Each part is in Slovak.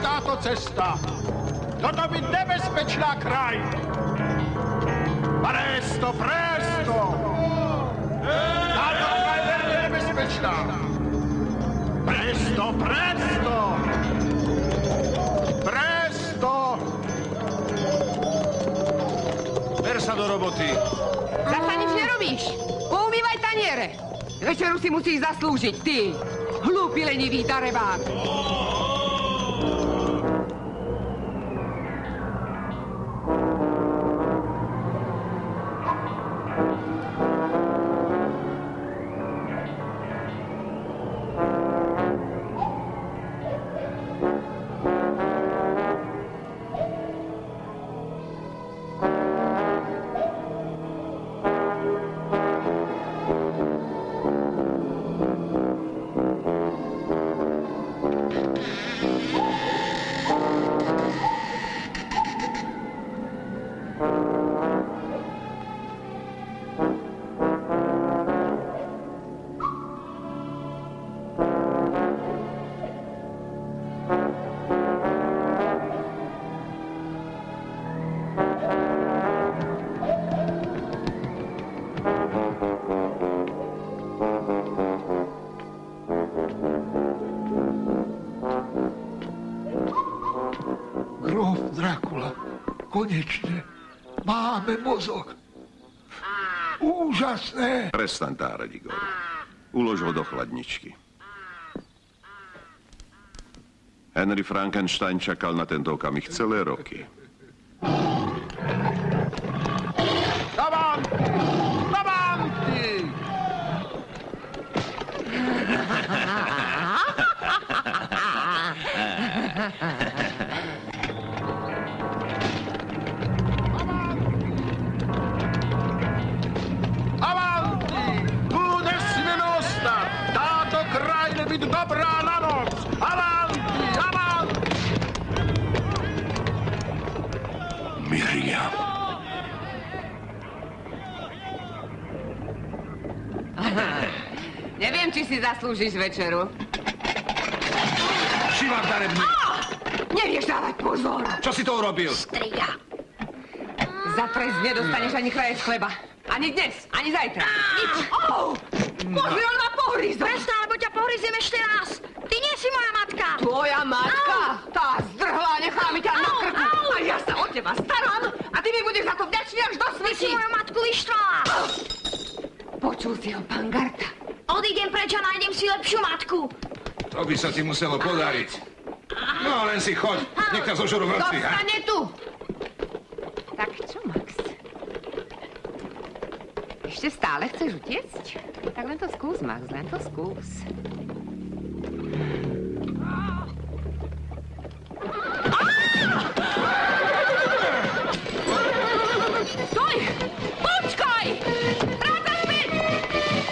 táto cesta. Toto by nebezpečná krajina. Presto, presto! Táto krajina je nebezpečná. Presto, presto! Presto! Ver sa do roboty. Zasa nič nerobíš. Poumývaj taniere. Večeru si musíš zaslúžiť, ty. Hlúpy lenivý darebák. Konečne. Máme mozog. Úžasné. Prestaň tárať, Igor. Ulož ho do chladničky. Henry Frankenstein čakal na tento okamih celé roky. Davanti! Byť dobrá na noc! Avanti! Avanti! Miriam. Neviem, či si zaslúžiš večeru. Šivák darebný. Nevieš dávať pozor. Čo si to urobil? Striga. Za trest nedostaneš ani krajec chleba. Ani dnes, ani zajtra. Nič. Pozri, on ma pohryzol. Prestaň, alebo ťa pohryziem ešte raz. Ty nie si moja matka. Tvoja matka? Tá zdrhla, nechá mi ťa na krku. A ja sa o teba starám a ty mi budeš za to vďačný až do smrti. Ty si moju matku vyštvala. Počul si ho, pán Garta. Odídem preč a nájdem si lepšiu matku. To by sa ti muselo podariť. No, len si choď. Nech ťa zožerú vrci. Zostane tu. Tak čo, Max? Ešte stále chceš utiecť? Tak len to skús, Max, len to skús. Stoj! Počkaj! Vráca späť!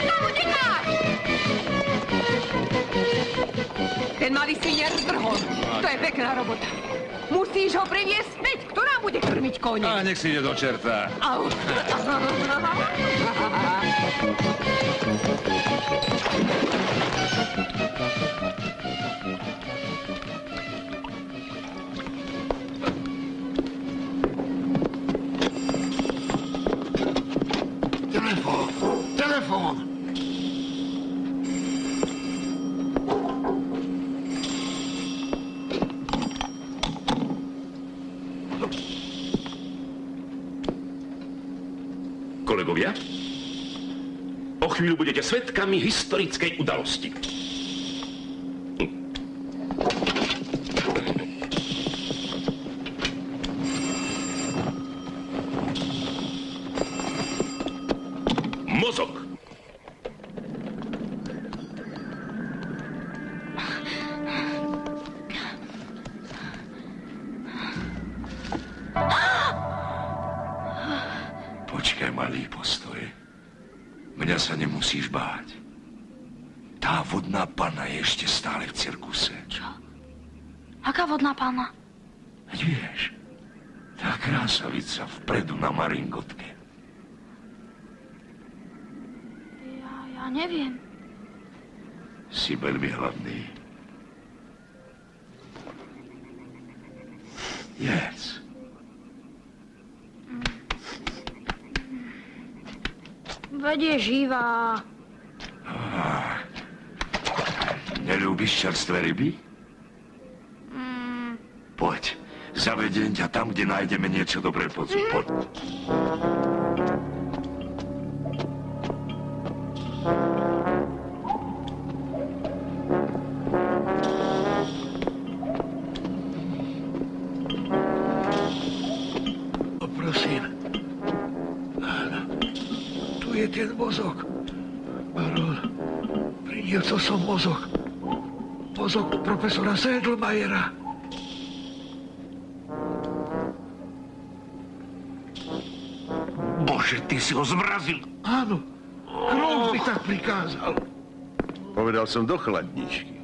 Tam utekáš! Ten malý svinier zdrhol. To je pekná robota. Musíš ho priviesť späť. Kto nám bude krmiť kone? A nech si ide do čerta. Au. Telefón. Kolegovia, o chvíľu budete svedkami historickej udalosti. Mozog. Počkaj, malý, postoj. Mňa sa nemusíš báť. Tá vodná panna je ešte stále v cirkuse. Čo? Aká vodná panna? Veď vieš, tá krásavica vpredu na maringotke. Ja neviem. Si veľmi hladný. Veď je živá. Neľúbiš čerstvé ryby? Poď, zavediem ťa tam, kde nájdeme niečo dobré pod zub. Prosím. Áno. Tu je ten mozog. Baron, priniesol som mozog. Mozog profesora Sedlmajera. Bože, ty si ho zmrazil. Áno. Krov mi tak prikázal. Povedal som do chladničky.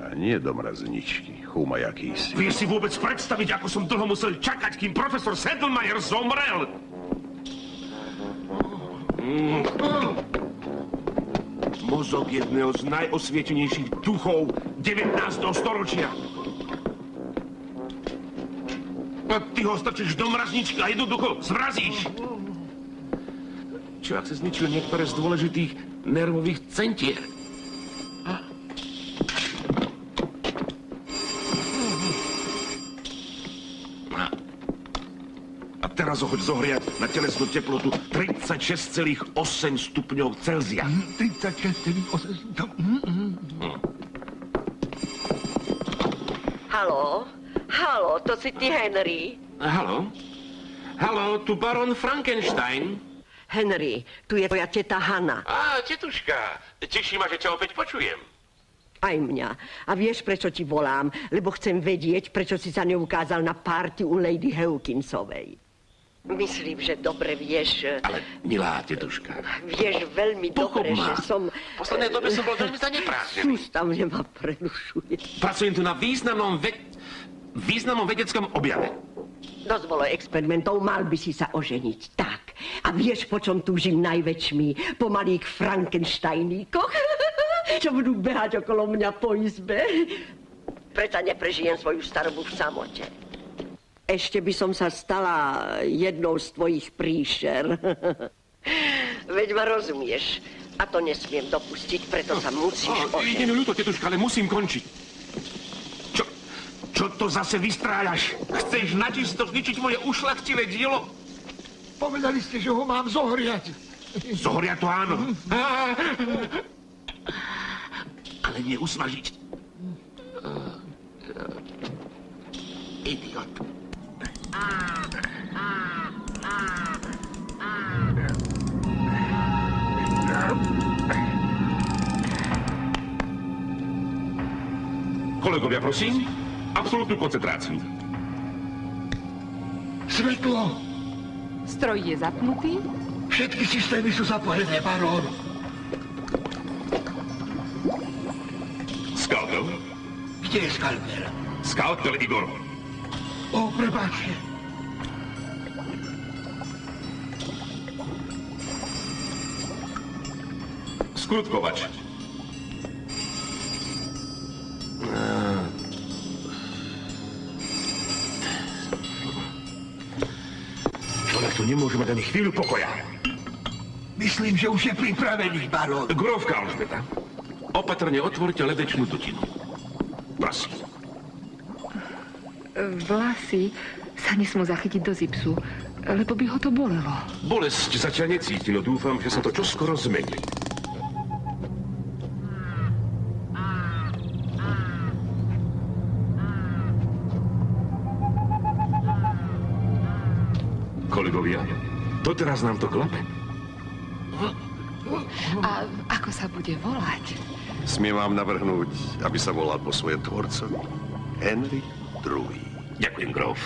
A nie do mrazničky, chuma jakýsi. Vieš si vôbec predstaviť, ako som dlho musel čakať, kým profesor Sedlmajer zomrel? Mozog jedného z najosvietenejších duchov 19. storočia. A ty ho strčíš do mrazničky a jednoducho zmrazíš. Čo ak si zničil niektoré z dôležitých nervových centier? A teraz ho choď zohriať na telesnú teplotu 36,8 stupňov Celzia. 36,8 stupňov. Haló? Haló, to si ty, Henry? Haló? Haló, tu baron Frankenstein. Henry, tu je tvoja teta Hanna. Á, tetuška, teší ma, že ťa opäť počujem. Aj mňa. A vieš, prečo ti volám? Lebo chcem vedieť, prečo si sa neukázal na párty u Lady Hawkinsovej. Myslím, že dobre vieš... Ale, milá tetuška... Vieš veľmi dobre, že som... V poslednej dobe som bol veľmi zaneprázdnený. Sústavne ma prerušuje. Pracujem tu na významnom vedeckom objave. Dosť bolo experimentov, mal by si sa oženiť. Tak. A vieš, po čom túžim najväčšmi? Po malých Frankensteiníkoch, čo budú behať okolo mňa po izbe. Preto neprežijem svoju starobu v samote. Ešte by som sa stala jednou z tvojich príšer. Veď ma rozumieš. A to nesmiem dopustiť, preto sa musíš oženiť. Je mi ľúto, tetuška, ale musím končiť. Čo to zase vystráľaš? Chceš načisto zničiť moje ušľachtilé dielo? Povedali ste, že ho mám zohriať. Zohriať to áno. Ale nie usmažiť. Idiot. Kolegovia, prosím, absolútnu koncentráciu. Svetlo. Stroj je zapnutý. Všetky systémy sú zapojené, barón. Skalpel? Kde je skalpel? Skalpel, Igor. O, prepáčte. Skrutkovač. Človek tu nemôže mať ani chvíľu pokoja. Myslím, že už je pripravený, barón. Grovka Alžbeta, opatrne otvorte ledečnú dutinu. Prosím. Vlasy sa nesmú zachytiť do zipsu, lebo by ho to bolelo. Bolesť zatiaľ necíti, no dúfam, že sa to čoskoro zmení. Kolegovia, doteraz nám to klape. A ako sa bude volať? Smiem vám navrhnúť, aby sa volal po svojom tvorcovi. Henry II. Ďakujem, Grof.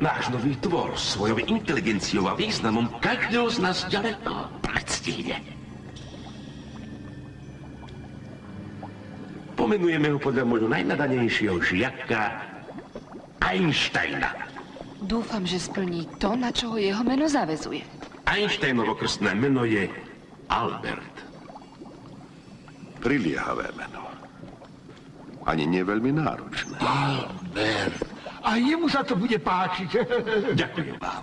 Náš nový tvor svojou inteligenciou a významom každého z nás ďaleko predstihne. Pomenujeme ho podľa môjho najnadanejšieho žiaka Einsteina. Dúfam, že splní to, na čo ho jeho meno zavezuje. Einsteinovo krstné meno je Albert. Priliehavé meno. Ani nie veľmi náročné. Albert. A jemu sa to bude páčiť. Ďakujem vám.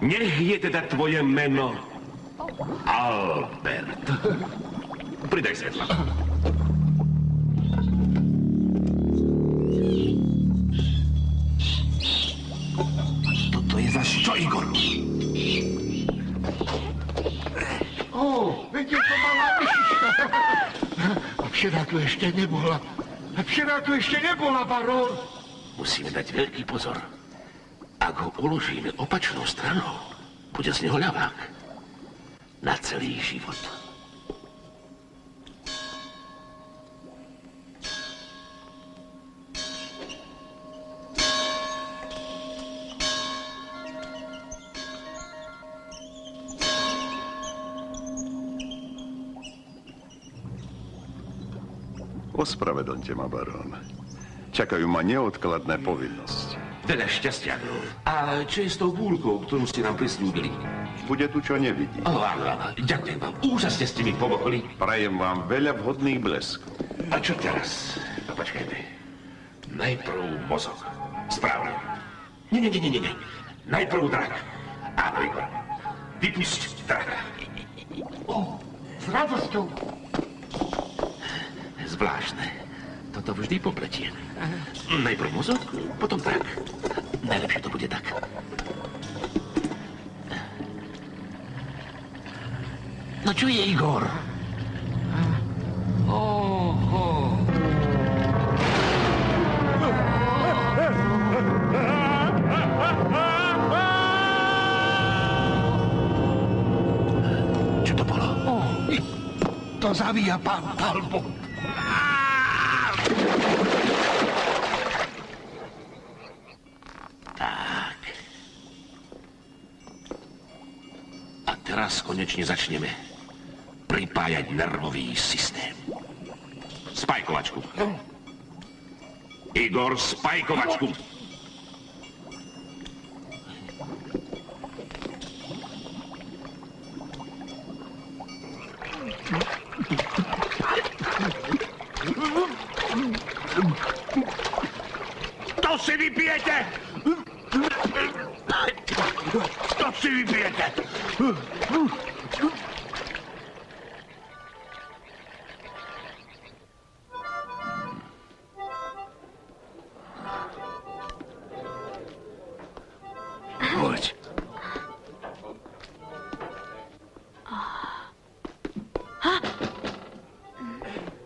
Nech je teda tvoje meno Albert. Pridaj svetla. Toto je zas čo, Igor? Veď je to malá myšička. A včera tu ešte nebola. Baron. Musíme dať veľký pozor. Ak ho uložíme opačnou stranou, bude z neho ľavák. Na celý život. Ospravedlňte ma, barón. Čakajú ma neodkladné povinnosti. Veľa šťastia. A čo je s tou búrkou, ktorú ste nám prislúbili? Bude tu, čo nevidí. Áno. Ďakujem vám. Úžasne ste mi pomohli. Prajem vám veľa vhodných bleskov. A čo teraz? Počkajte. Najprv mozog. Správne. Nie. Najprv drak. Áno, Igor. Vypusť draka. S radosťou. Zvláštne. Toto vždy popletie. Najprv mozog, potom drak. Najlepšie to bude tak. No čo je, Igor? Čo to bolo? To zavíja pán Talbot. Tak. A teraz konečne začneme pripájať nervový systém. Spajkovačku. Igor, spajkovačku. To si vypijete! Poď.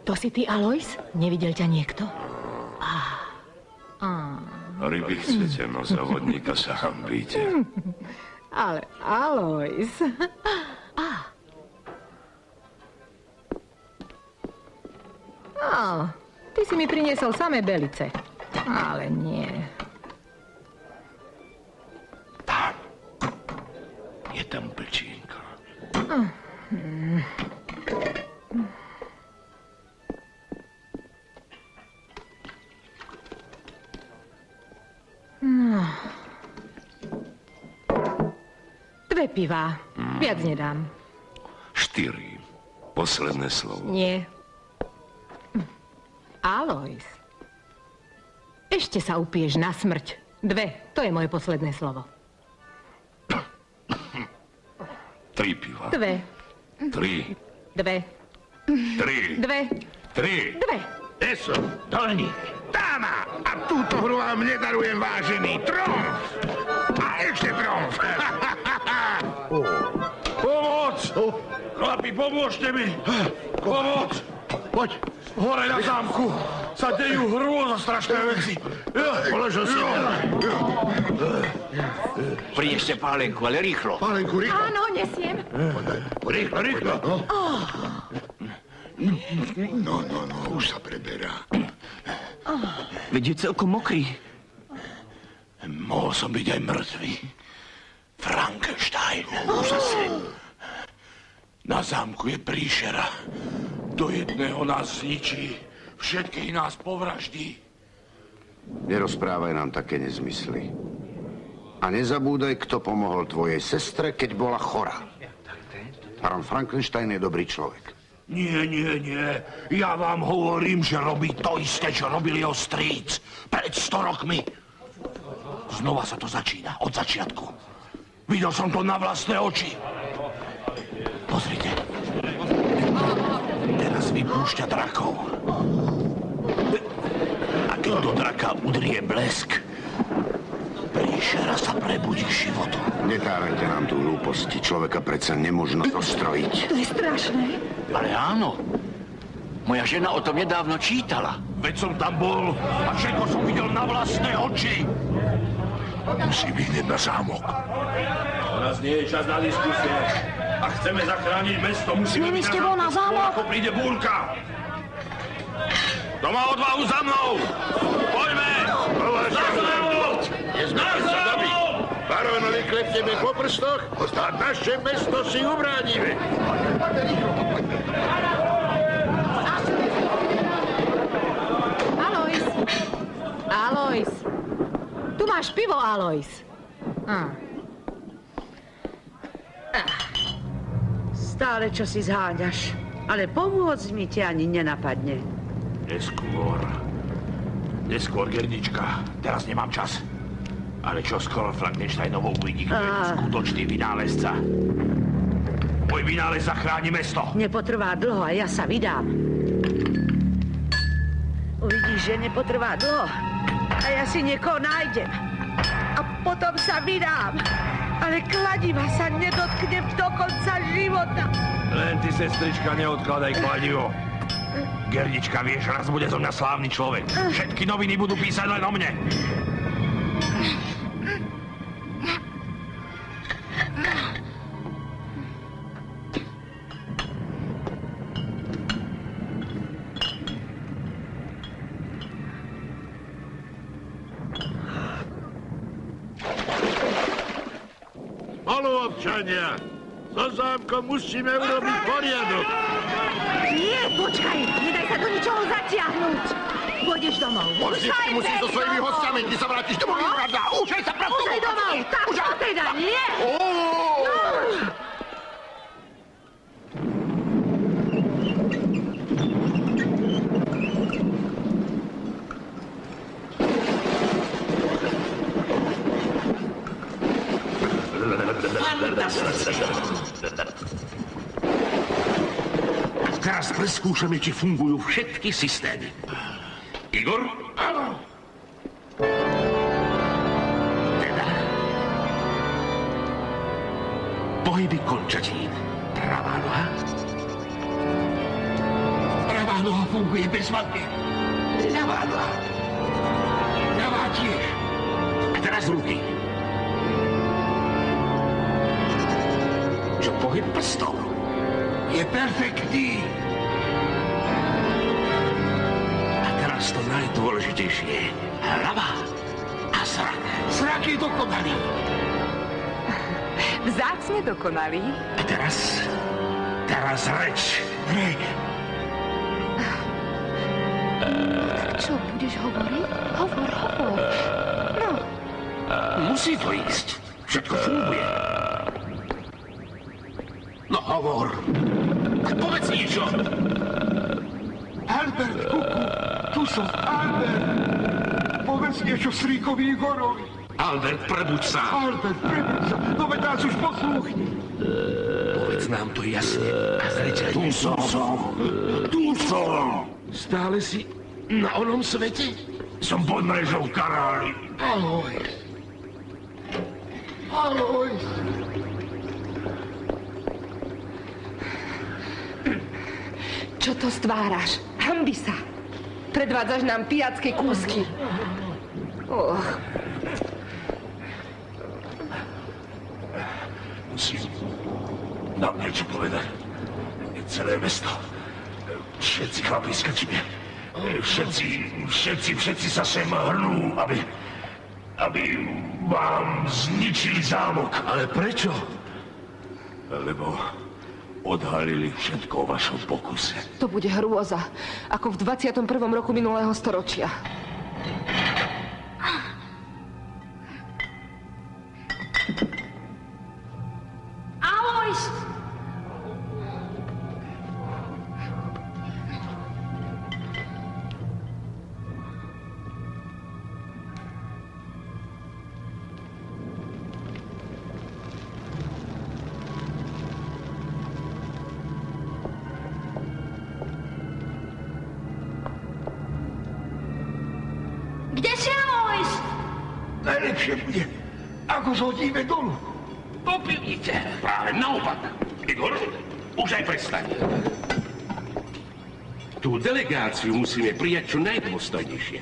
To si ty, Alois? Nevidel ťa niekto? Ryby chcete, no závodníka sa hambíte. Ale Alois... Ty si mi priniesol samé belice. Ale nie. Tam. Je tam pečienko. Dve pivá. Viac nedám. 4. Posledné slovo. Nie. Alois. Ešte sa upiješ na smrť. 2. To je moje posledné slovo. 3 piva. 2. 3. 2. 3. 2. 3. 2. Eso, dolník, dáma. A túto hru vám nedarujem, vážený. Tromf. A ešte tromf. Pomoc! Chlapi, pomôžte mi! Pomoc! Poď, hore na zámku sa dejú hrôzostrašné veci. Položil si Prinieste pálenku, ale rýchlo. Pálenku, rýchlo. Áno, nesiem. Rýchlo. No, už sa preberá. Veď je celkom mokrý. Mohol som byť aj mŕtvý. Frankenstein. Úžasne. Na zámku je príšera. Do jedného nás zničí. Všetkých nás povraždí. Nerozprávaj nám také nezmysly. A nezabúdaj, kto pomohol tvojej sestre, keď bola chorá. Baron Frankenstein je dobrý človek. Nie. Ja vám hovorím, že robí to isté, čo robil jeho strýc pred 100 rokmi. Znova sa to začína, od začiatku. Videl som to na vlastné oči. Pozrite. Teraz vypúšťa drakov. A keď do draka udrie blesk, príšera sa prebudí k životu. Netárajte nám tu hlúposti. Človeka predsa nemožno rozstrojiť. To je strašné. Ale áno. Moja žena o tom nedávno čítala. Veď som tam bol a všetko som videl na vlastné oči. Musím ísť na zámok. Teraz nie je čas na diskusie. Ak chceme zachrániť mesto, musíme byť s tebou na zámok? ako príde búrka. Kto má odvahu za mnou? Poďme! Za zámok! Na zámok! Barónovi klepneme po prstoch a naše mesto si ubránime. Alois. Tu máš pivo, Alois. Stále čo si zháňaš, ale pomôcť mi ti ani nenapadne. Neskôr, Gerdička. Teraz nemám čas. Ale čo skoro Frankensteinovo uvidí, kto je skutočný vynálezca. Môj vynález zachráni mesto. Nepotrvá dlho a ja sa vydám. Uvidíš, že nepotrvá dlho. A ja si niekoho nájdem. A potom sa vydám. Ale kladiva sa nedotknem do konca života. Len ty, sestrička, neodkladaj kladivo. Gerdička, vieš, raz bude zo mňa slávny človek. Všetky noviny budú písať len o mne. Spoluobčania, so zámkom musíme urobiť poriadok. Nie, počkaj, nedaj sa do ničoho zatiahnuť. Pôjdeš domov. Vždycky musíš so svojimi hostiami, ty sa vrátiš domov, Juranda. Učej sa pravdu. Už aj domov, tak to teda nie. Teraz preskúšame, či fungujú všetky systémy. Igor? Áno. Teda. Pohyby končatín. Pravá noha. Pravá noha funguje bezvadne. Ľavá noha. Ľavá tiež. A teraz ruky. Čo pohyb prstov? Je perfektný. A teraz to najdôležitejšie. Hlava a zrak. Zrak je dokonalý. Vzácne dokonalý. A teraz reč. Reč. Čo, budeš hovoriť? Hovor. No. Musí to ísť. Všetko funguje. No hovor. Povedz niečo. Albert, kuku, tu som. Albert, povedz niečo strýkovi Igorovi. Albert, prebuď sa. Albert, prebuď sa. No veď nás už poslúchni. Povedz nám to jasne. A zreteľne. Tu som. Stále si na onom svete? Som pod mrežou karáli. Alois. Čo to stváraš? Hanbi sa. Predvádzaš nám pijacké kúsky. Musím nám niečo povedať. Celé mesto. Všetci chlapi skrčíme. Všetci sa sem hrnú, aby vám zničili zámok. Ale prečo? Lebo odhalili všetko o vašom pokuse. To bude hrôza, ako v 21. roku minulého storočia. Alois! lepšie bude, ako zhodíme dolu. Do pivnice. Práve naopak. Igor, už aj prestaň. Tú delegáciu musíme prijať čo najdôstojnejšie.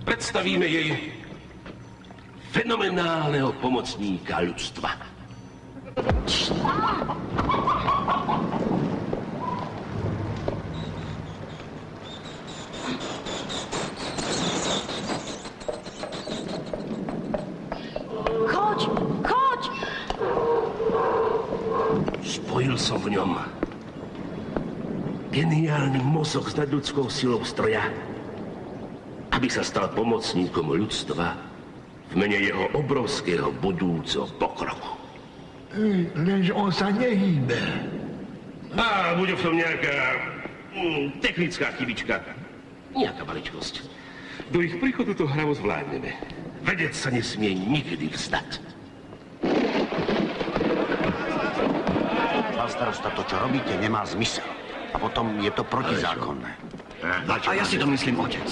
Predstavíme jej fenomenálneho pomocníka ľudstva. Choď! Spojil som v ňom geniálny mozog s nadľudskou silou stroja, aby sa stal pomocníkom ľudstva v mene jeho obrovského budúceho pokroku. Lenže on sa nehýbe. A bude v tom nejaká technická chybička. Nejaká maličkosť. Do ich príchodu to hravo zvládneme. Vedec sa nesmie nikdy vzdať. Pán starosta, to, čo robíte, nemá zmysel. A potom je to protizákonné. A ja si to myslím, otec.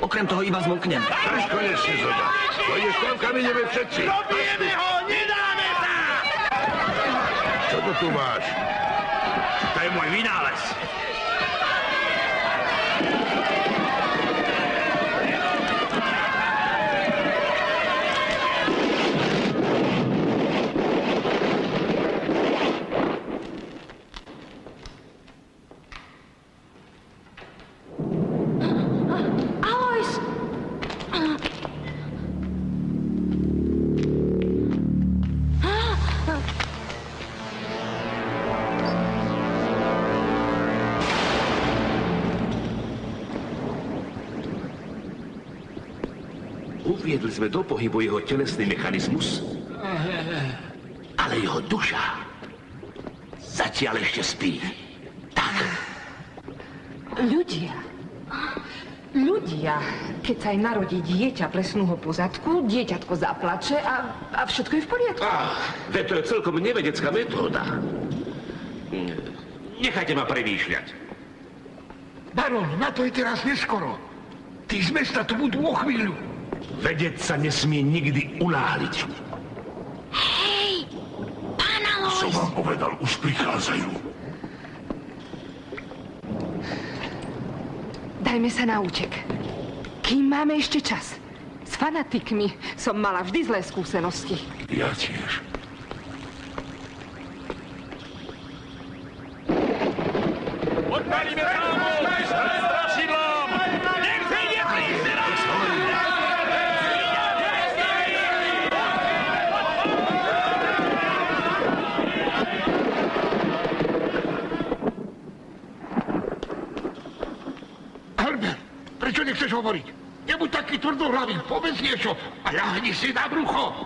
Okrem toho iba zmlknem. Už konečne, Zoda. Pôjdeš tam, kam ideme všetci. Robíme ho, nedáme sa! Čo to tu máš? To je môj vynález. Uviedli sme do pohybu jeho telesný mechanizmus, ale jeho duša zatiaľ ešte spí. Tak. Ľudia, keď sa aj narodí dieťa plesnúho po zadku, dieťatko zaplače a všetko je v poriadku. Veď to je celkom nevedecká metóda. Nechajte ma premýšľať. Baron, na to je teraz neskoro. Tí z mesta tu budú o chvíľu. Vedec sa nesmie nikdy unáhliť. Hej, pán Alois! Som vám povedal, už prichádzajú. Dajme sa na útek. Kým máme ešte čas. S fanatikmi som mala vždy zlé skúsenosti. Ja tiež. Odpálime zámok! Strašidlom! Nech si nepríde nás! Herbert, prečo nechceš hovoriť? Nebuď taký tvrdohlavý, povedz niečo a ľahni si na brucho.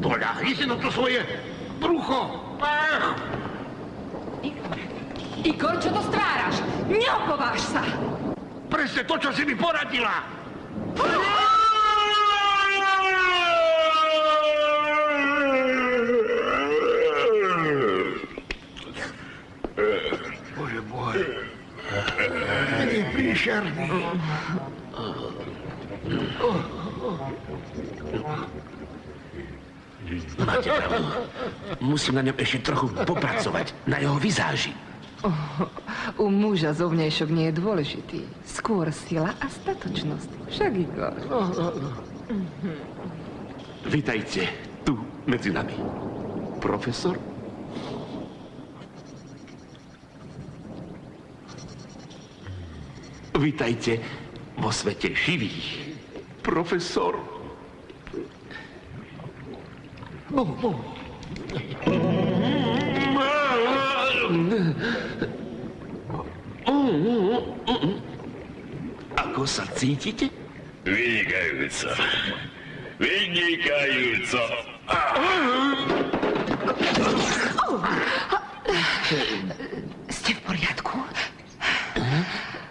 Doľahni si na to svoje brucho. Igor, čo to stváraš? Neopováž sa! Presne to, čo si mi poradila. Bože môj. Je príšerný. Máte pravdu. Musím na ňom ešte trochu popracovať. Na jeho vizáži. U muža zovňajšok nie je dôležitý. Skôr sila a statočnosť. Však, Igor. Vítajte tu medzi nami. Profesor? Vítajte vo svete živých. Profesor? Ako sa cítite? Vynikajúco. Vynikajúco. Ste v poriadku?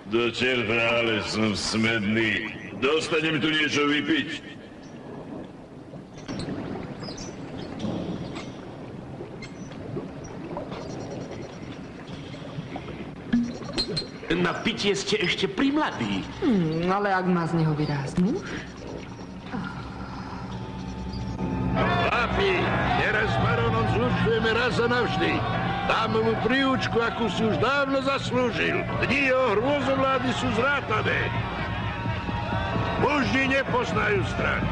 Do čerta, ale som smedný. Dostanem tu niečo vypiť. Na pitie ste ešte primladí. Ale ak má z neho vyráznúť? skončujeme raz a navždy. Dáme mu príučku, akú si už dávno zaslúžil. Dni jeho hrôzovlády sú zrátané. Muži nepoznajú strach.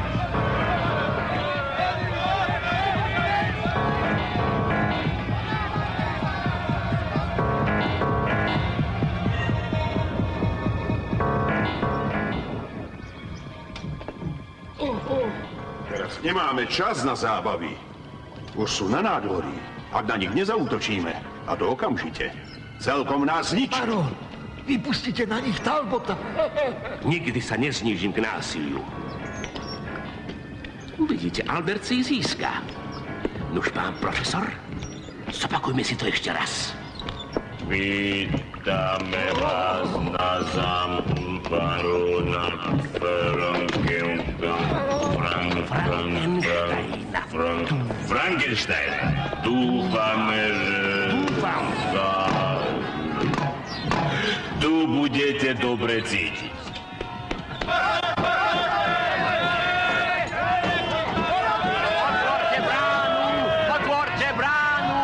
Teraz nemáme čas na zábavy. Už sú na nádvorí. Ak na nich nezaútočíme, a to okamžite, celkom nás zničí. Baron, vypustite na nich Talbota. Nikdy sa neznížim k násiliu. Uvidíte, Albert si získa. Nuž, pán profesor, zopakujme si to ešte raz. Vítame vás na zámku barona Frankensteina. Dúfame, že tu budete dobre cítiť. Otvorte bránu!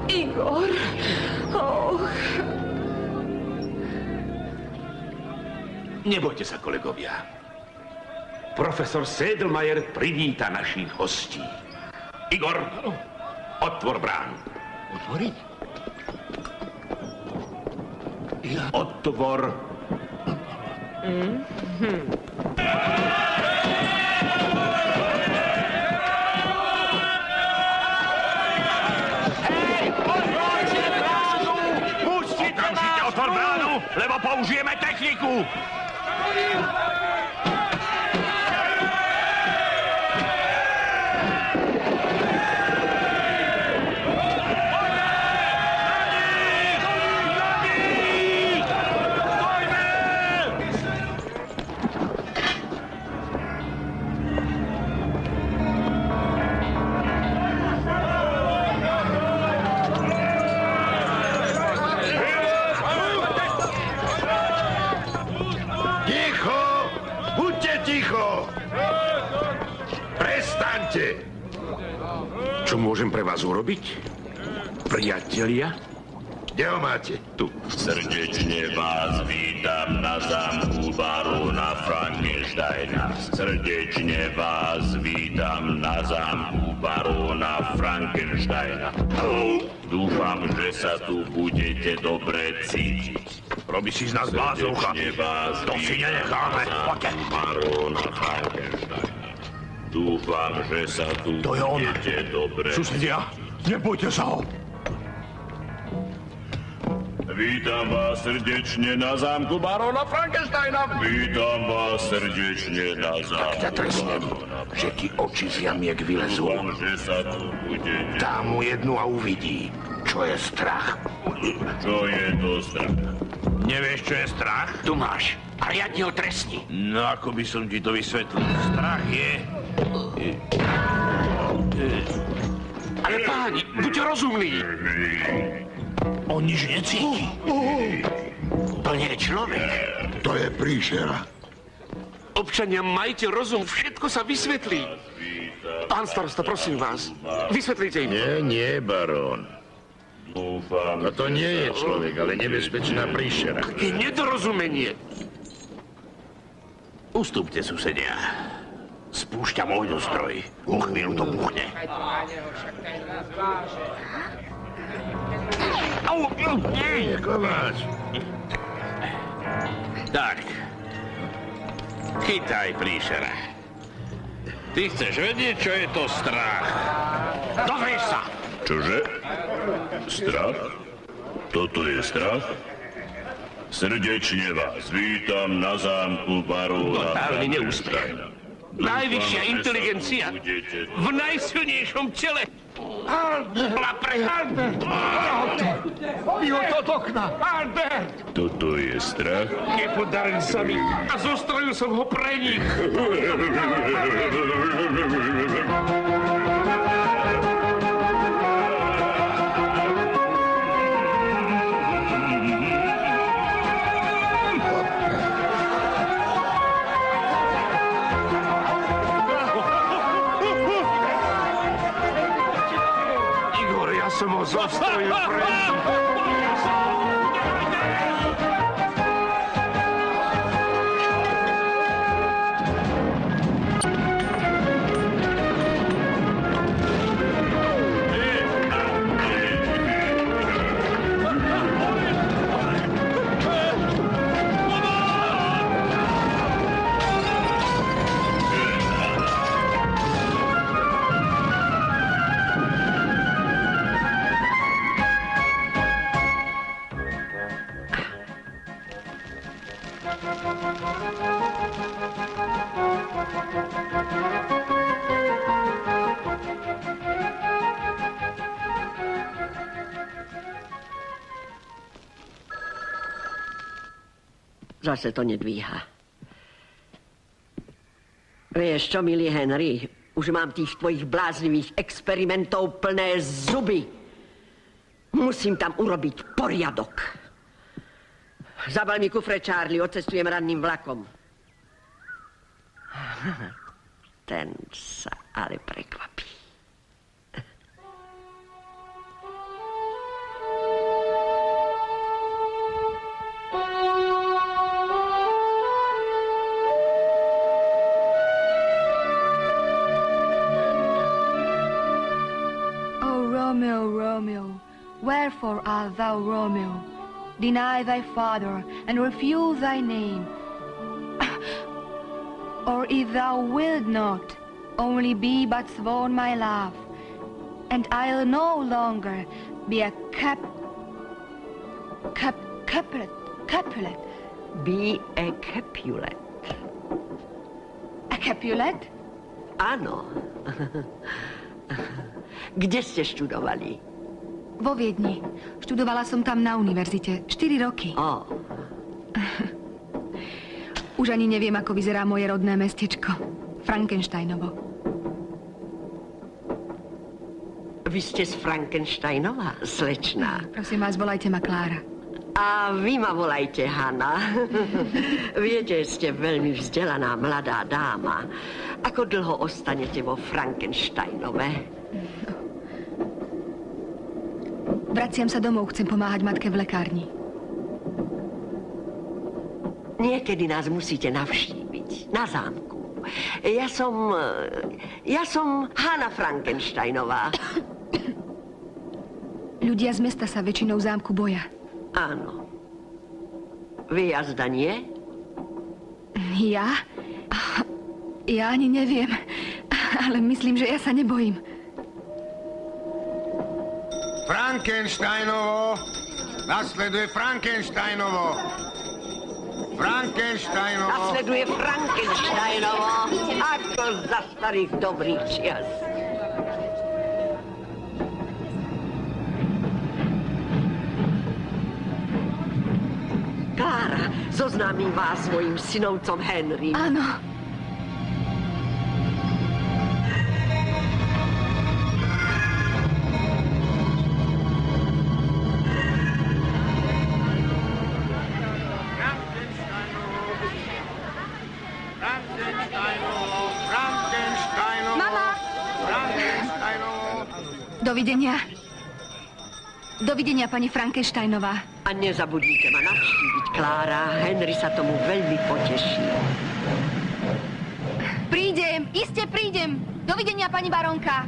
Igor. Nebojte sa, kolegovia. Profesor Sedlmajer privíta našich hostí. Igor, otvor bránu. Otvoriť? Otvor. Okamžite otvor bránu, lebo použijeme techniku. Čo môžem pre vás urobiť? Priatelia? Kde ho máte? Tu. Srdečne vás vítam na zámku barona Frankensteina. Srdečne vás vítam na zámku barona Frankensteina. Dúfam, že sa tu budete dobre cítiť. Robí si z nás bláznucha. To si nenecháme. Poďte. Barona Frankensteina. Dúfam, že sa tu budete dobre... Susedia, nebojte sa ho. Vítam vás srdečne na zámku barona Frankensteina. Vítam vás srdečne na zámku Tak ťa trestnem, že ti oči z jamiek vylezú. Dúfam, že sa tu budete... Dám mu jednu a uvidí, čo je strach. Čo je to strach? Nevieš, čo je strach? Tu máš. A riadne ho trestni. No, ako by som ti to vysvetlil. Strach je... Ale páni, buďte rozumní. On nič necíti. To nie je človek. To je príšera. Občania, majte rozum, všetko sa vysvetlí. Pán starosta, prosím vás, vysvetlíte im. Nie, barón. Dúfam, To nie je človek, ale nebezpečná príšera. Je nedorozumenie. Ustúpte, susedia. Spúšťam ohňostroj. O chvíľu to buchne. Nie, Kováč. Tak. Chytaj, príšera. Ty chceš vedieť, čo je to strach? Dozvieš sa! Čože? Strach? Toto je strach? Srdečne vás vítam na zámku barona Totálny neúspech. Frankensteina. Najvyššia Dúfam, že sa inteligencia tu budete v najsilnejšom tele. Vyhoď od okna! Albert! Toto je strach? Nepodaril sa mi a zostrojil som ho pre nich. zostaj preč. Zase to nedvíha. Vieš čo, milý Henry, už mám tých tvojich bláznivých experimentov plné zuby. Musím tam urobiť poriadok. Zabal mi kufre, Charlie, odcestujem ranným vlakom. Ten sa ale prekvapí. Romeo, Romeo, wherefore art thou Romeo? Deny thy father and refuse thy name. Or if thou wilt not, only be but sworn my love, and I'll no longer be a Capulet. Be a Capulet. A Capulet? Áno. Kde ste študovali? Vo Viedni. Študovala som tam na univerzite. 4 roky. Už ani neviem, ako vyzerá moje rodné mestečko. Frankensteinovo. Vy ste z Frankensteinova, slečná? Prosím vás, volajte ma Klára. A vy ma volajte Hanna. Viete, ste veľmi vzdelaná mladá dáma. Ako dlho ostanete vo Frankensteinove? Vraciam sa domov, chcem pomáhať matke v lekárni. Niekedy nás musíte navštíviť na zámku. Ja som Hanna Frankensteinová. Ľudia z mesta sa väčšinou zámku boja. Áno. Vy jazda nie? Ja? Ja ani neviem, ale myslím, že ja sa nebojím. Frankensteinovo! Nasleduje Frankensteinovo! Frankensteinovo! Nasleduje Frankensteinovo! Ako za starých dobrých čias. Klára, zoznámim vás s mojím synovcom Henrym. Áno. Dovidenia. Dovidenia, pani Frankensteinová. A nezabudnite ma navštíviť, Klára. Henry sa tomu veľmi poteší. Prídem, iste prídem. Dovidenia, pani baronka.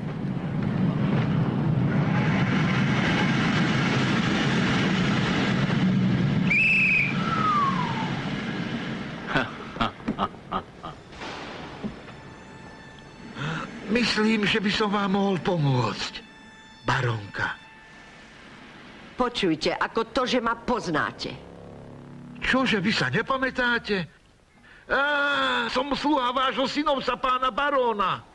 Myslím, že by som vám mohol pomôcť, baronka. Počujte, ako to, že ma poznáte. Čože, vy sa nepamätáte? Som sluha vášho synovca, pána baróna.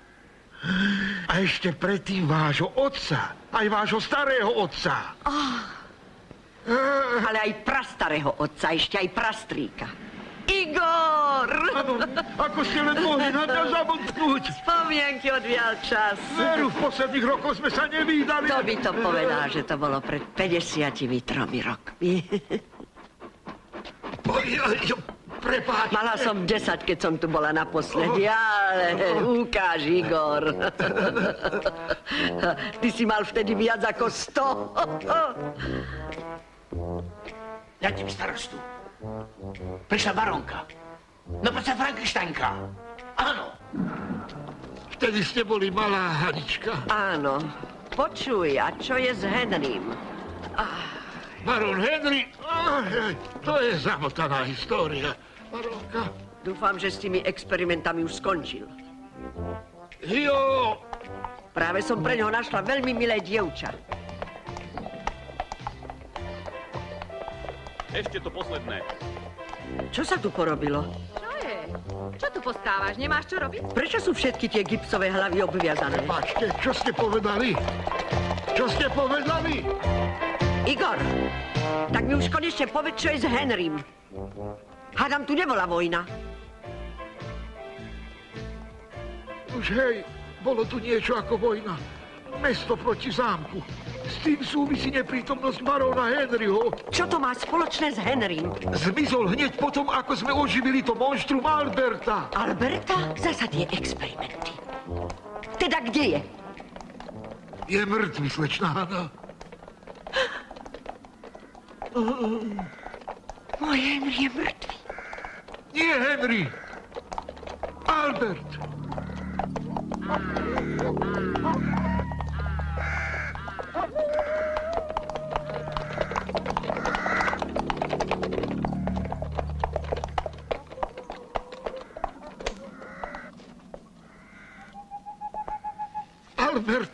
A ešte predtým vášho otca, aj vášho starého otca. Ale aj prastarého otca, ešte aj prastríka. Igor! Áno, ako ste len mohli na mňa zabudnúť. Spomienky odvial čas. Veru, v posledných rokoch sme sa nevídali. Kto by to povedal, že to bolo pred 53 rokmi? prepáčte. Mala som 10, keď som tu bola naposledy, ale ukáž, Igor. Ty si mal vtedy viac ako 100. Ja ti starostu. Prišla baronka. No predsa Frankensteinka. Áno. Vtedy ste boli malá Hanička. Áno. Počuj, a čo je s Henrym? Baron Henry, to je zamotaná história. Baronka. Dúfam, že s tými experimentami už skončil. Jo. Práve som pre ňoho našla veľmi milé dievča. Ešte to posledné. Čo sa tu porobilo? Čo je? Čo tu postávaš? Nemáš čo robiť? Prečo sú všetky tie gipsové hlavy obviazané? Prepáčte, čo ste povedali? Čo ste povedali? Igor, tak mi už konečne povedz, čo je s Henrym. Hádam, tu nebola vojna. Už hej, bolo tu niečo ako vojna. Mesto proti zámku. S tým súvisí neprítomnosť baróna Henryho. Čo to má spoločné s Henrym? Zmizol hneď potom, ako sme oživili to monštrum Alberta. Alberta? Zasa tie experimenty. Teda kde je? Je mŕtvy, slečná Hana. Môj Henry je mŕtvy. Nie Henry. Albert. Albert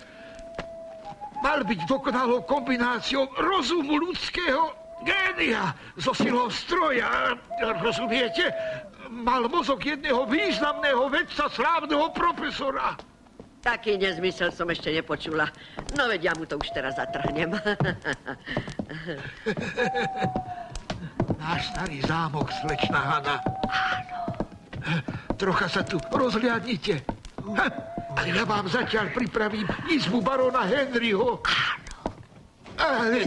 mal byť dokonalou kombináciou rozumu ľudského génia so silou stroja. Rozumiete? Mal mozog jedného významného vedca, slávneho profesora. Taký nezmysel som ešte nepočula. No veď ja mu to už teraz zatrhnem. Náš starý zámok, slečná Hana. Áno. Trocha sa tu rozhliadnite. Ale ja vám zatiaľ pripravím izbu barona Henryho. Áno. Ale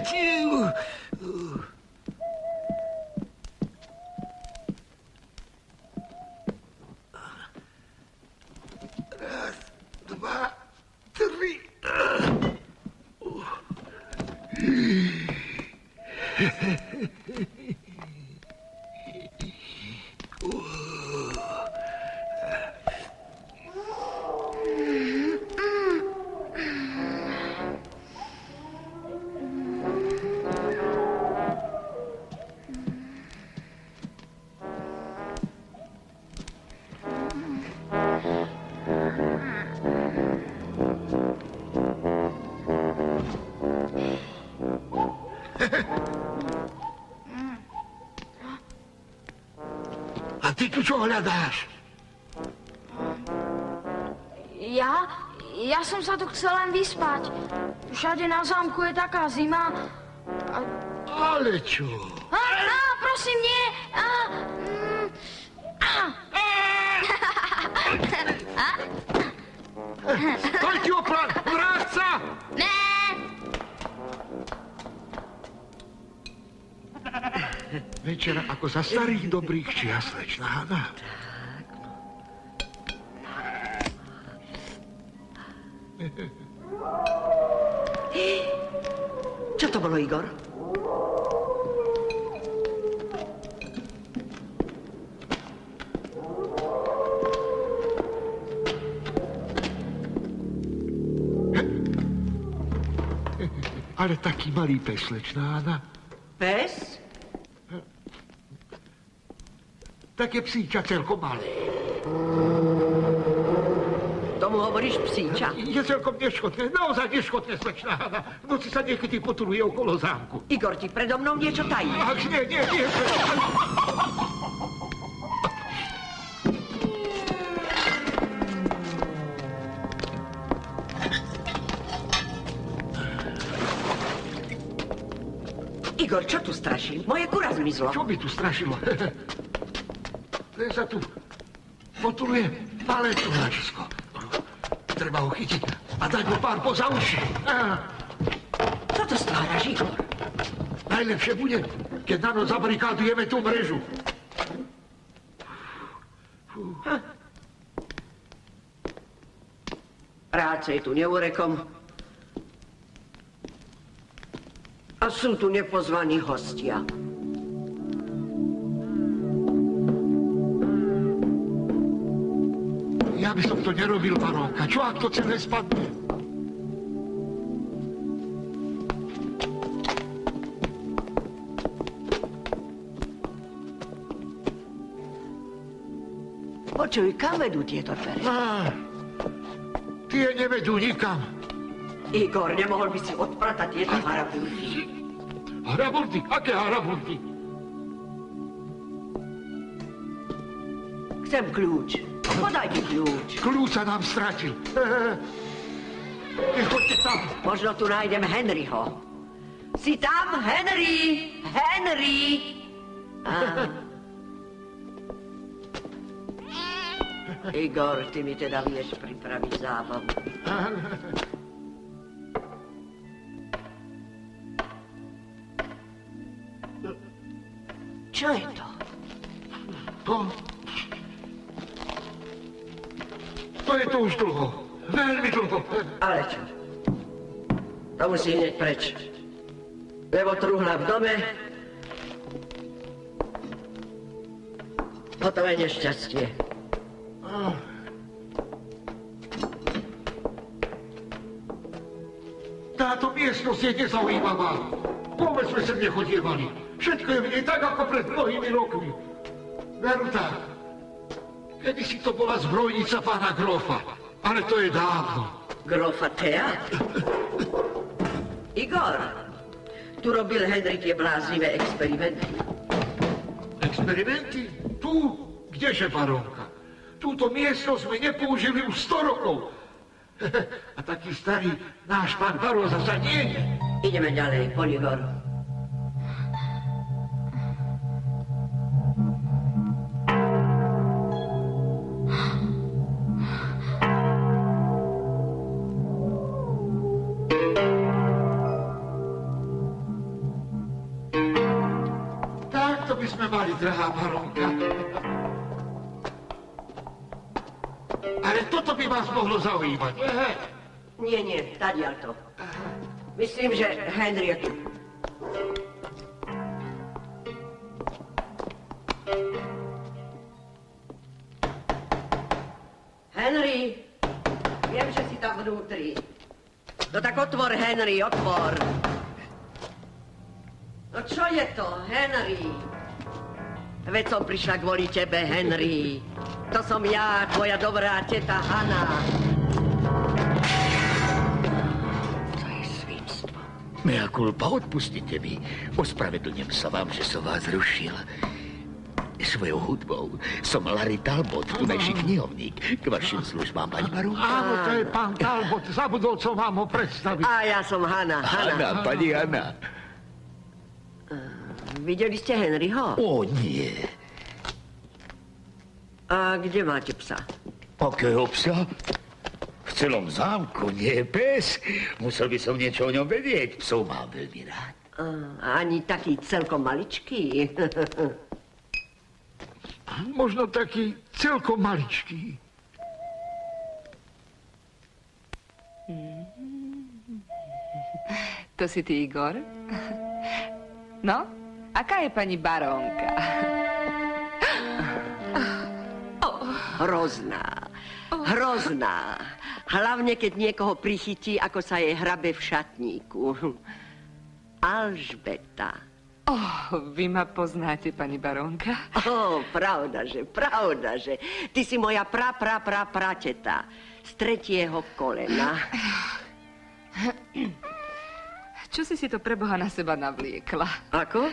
raz, dva, tri. A ty tu čo hľadáš? Ja som sa tu chcel len vyspať. Všade na zámku je taká zima. Ale čo? Prosím, nie. Stoj ti opran! Vráť sa! Ne! Večera ako za starých dobrých čias, slečná Hana. Čo to bolo, Igor? Ale taký malý pes, slečná Hana. Pes? Také psíča celkom malé. Tomu hovoríš psíča? Je celkom neškodné, naozaj neškodné, slečná Hana. V noci sa niekedy potuluje okolo zámku. Igor, ti predo mnou niečo tají. Ach, nie. Igor, čo tu straší? Moje kura zmizlo. Čo by tu strašilo? Ten sa tu potuluje malé tuháčisko. Treba ho chytiť a dať mu pár poza uši. Čo to stváraš, Igor? Najlepšie bude, keď na noc zabarikádujeme tú mrežu. Radšej tu neurekom. A sú tu nepozvaní hostia. Ja by som to nerobil, barónka. Čo ak to celé spadne? Počuj, kam vedú tieto dvere? Tie nevedú nikam. Igor, nemohol by si odpratať tieto harabundy? Harabundy? Aké harabundy? Chcem kľúč. Podaj mi kľúč. Kľúč sa nám stratil. Choďte tam. Možno tu nájdem Henryho. Si tam, Henry? Henry! Igor, ty mi teda vieš pripraviť zábavu. Čo je to? To je to už dlho. Veľmi dlho. Ale čo? To musí hneď preč. Lebo truhla v dome. Hotové nešťastie. Táto miestnosť je nezaujímavá. Vôbec sme sem nechodievali. Všetko je v nej tak, ako pred mnohými rokmi. Veru tak. Kedysi to bola zbrojnica pána Grofa. Ale to je dávno. Grofa Thea? Igor, tu robil Henry tie bláznivé experimenty. Experimenty? Tu? Kdeže, barónka? Túto miestnosť sme nepoužili už 100 rokov. A taký starý náš pán barón zasa nie je. Ideme ďalej, poď Igor. Takto by sme mali, drahá barónka. Ale toto by vás mohlo zaujímať. Nie, tadiaľ to. Myslím, že Henry je tu. Henry, viem, že si tam vnútri. No tak otvor, Henry, otvor. No čo je to, Henry? Veď som prišla kvôli tebe, Henry. To som ja, tvoja dobrá teta Hanna. To je svinstvo. Mea culpa, odpustite mi. Ospravedlňujem sa vám, že som vás rušil. Svojou hudbou som Larry Talbot, tunajší knihovník. K vašim službám, pani barónka. Áno, to je pán Talbot. Zabudol som vám ho predstaviť. A ja som Hanna. Hanna, pani Hanna. Videli ste Henryho? O, nie. A kde máte psa? Akého psa? V celom zámku nie je pes. Musel by som niečo o ňom vedieť. Psov mám veľmi rád. Ani taký celkom maličký. Možno taký celkom maličký. To si ty, Igor? No, aká je pani barónka? Hrozná. Hrozná. Hlavne, keď niekoho prichytí, ako sa jej hrabe v šatníku. Alžbeta. Vy ma poznáte, pani barónka? Pravda, že. Ty si moja prateta. Z 3. kolena. Čo si to pre Boha na seba navliekla? Ako?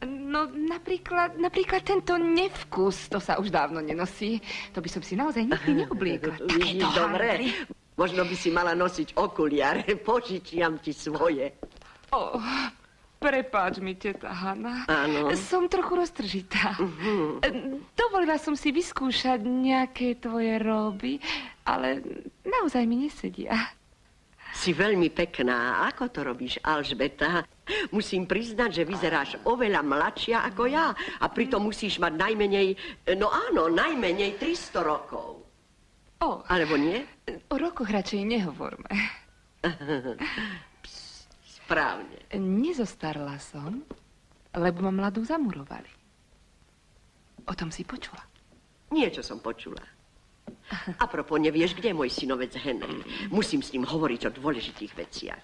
No, napríklad tento nevkus, to sa už dávno nenosí. To by som si naozaj nikdy neobliekla. Takéto handry. Možno by si mala nosiť okuliare. Požičiam ti svoje. Prepáč mi, teta Hanna. Áno. Som trochu roztržitá. Dovolila som si vyskúšať nejaké tvoje roby, ale naozaj mi nesedia. Si veľmi pekná. Ako to robíš, Alžbeta? Musím priznať, že vyzeráš oveľa mladšia ako ja. A pritom musíš mať najmenej, no áno, najmenej 300 rokov. Alebo nie? O rokoch radšej nehovorme. Správne. Nezostarla som, lebo ma mladú zamurovali. O tom si počula? Niečo som počula. Apropo, nevieš, kde je môj synovec Henry? Musím s ním hovoriť o dôležitých veciach.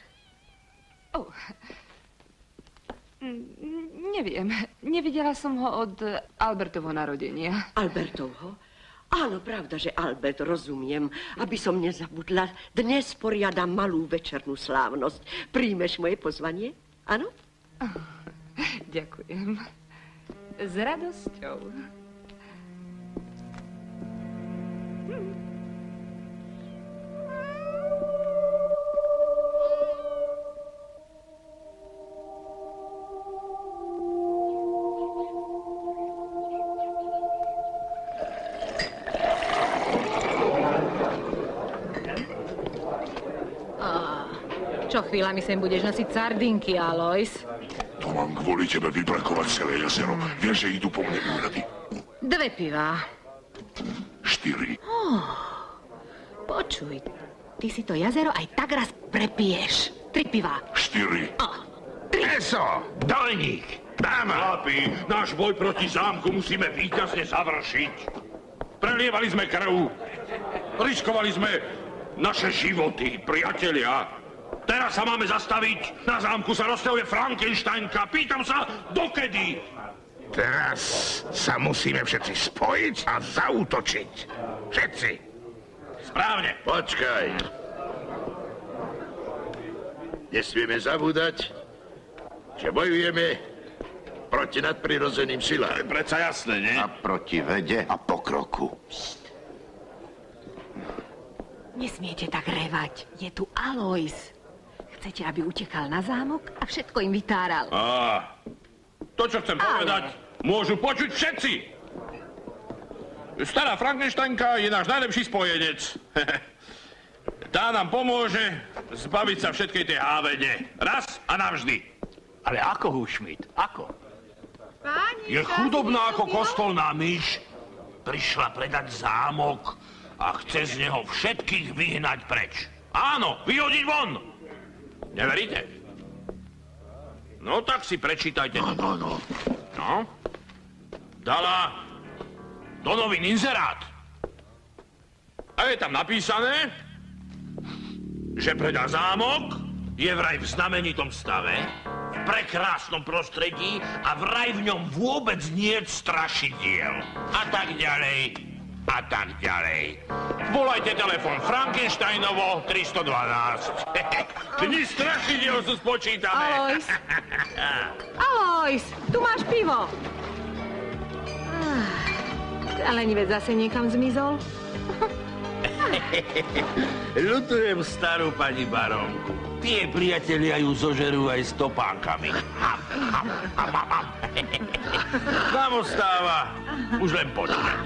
Neviem. Nevidela som ho od Albertovho narodenia. Albertovho? Áno, pravda, že Albert, rozumiem. Aby som nezabudla, dnes poriadam malú večernú slávnosť. Príjmeš moje pozvanie? Áno? Ďakujem. S radosťou. Čo chvíľami sem budeš nosiť sardinky, Alois? To mám kvôli tebe vybrakovať celé jazero. Vieš, že idú po mne úrady. 2 pivá. 4. Počuj, ty si to jazero aj tak raz prepiješ. 3 pivá. 4. 3. Eso, dojník. Dáma. Chlapi, náš boj proti zámku musíme víťazne završiť. Prelievali sme krv. Riskovali sme naše životy, priatelia. Teraz sa máme zastaviť. Na zámku sa rozťahuje Frankensteinka. Pýtam sa, dokedy? Teraz sa musíme všetci spojiť a zaútočiť. Všetci. Správne. Počkaj. Nesmieme zabúdať, že bojujeme proti nadprirodzeným silám. Predsa jasné, nie? A proti vede a pokroku. Nesmiete tak revať. Je tu Alois. Chcete, aby utekal na zámok a všetko im vytáral. To, čo chcem povedať, môžu počuť všetci. Stará Frankensteinka je náš najlepší spojenec. Tá nám pomôže zbaviť sa všetkej tej hávede. Raz a navždy. Ale ako, Húšmit? Ako? Páni, je chudobná ako kostolná myš. Prišla predať zámok a chce z neho všetkých vyhnať preč. Áno, vyhodiť von. Neveríte? No, tak si prečítajte. No. Dala do novín inzerát. A je tam napísané, že predá zámok, je vraj v znamenitom stave, v prekrásnom prostredí a vraj v ňom vôbec niet strašidiel. A tak ďalej. A tak ďalej. Volajte telefon Frankensteinovo 312. Dni strašidiel sú spočítané. Alois, tu máš pivo. Ale lenivec zase niekam zmizol. Ľutujem starú pani barónku. Tie priatelia ju zožerú aj s topánkami. Nám ostáva už len počkať.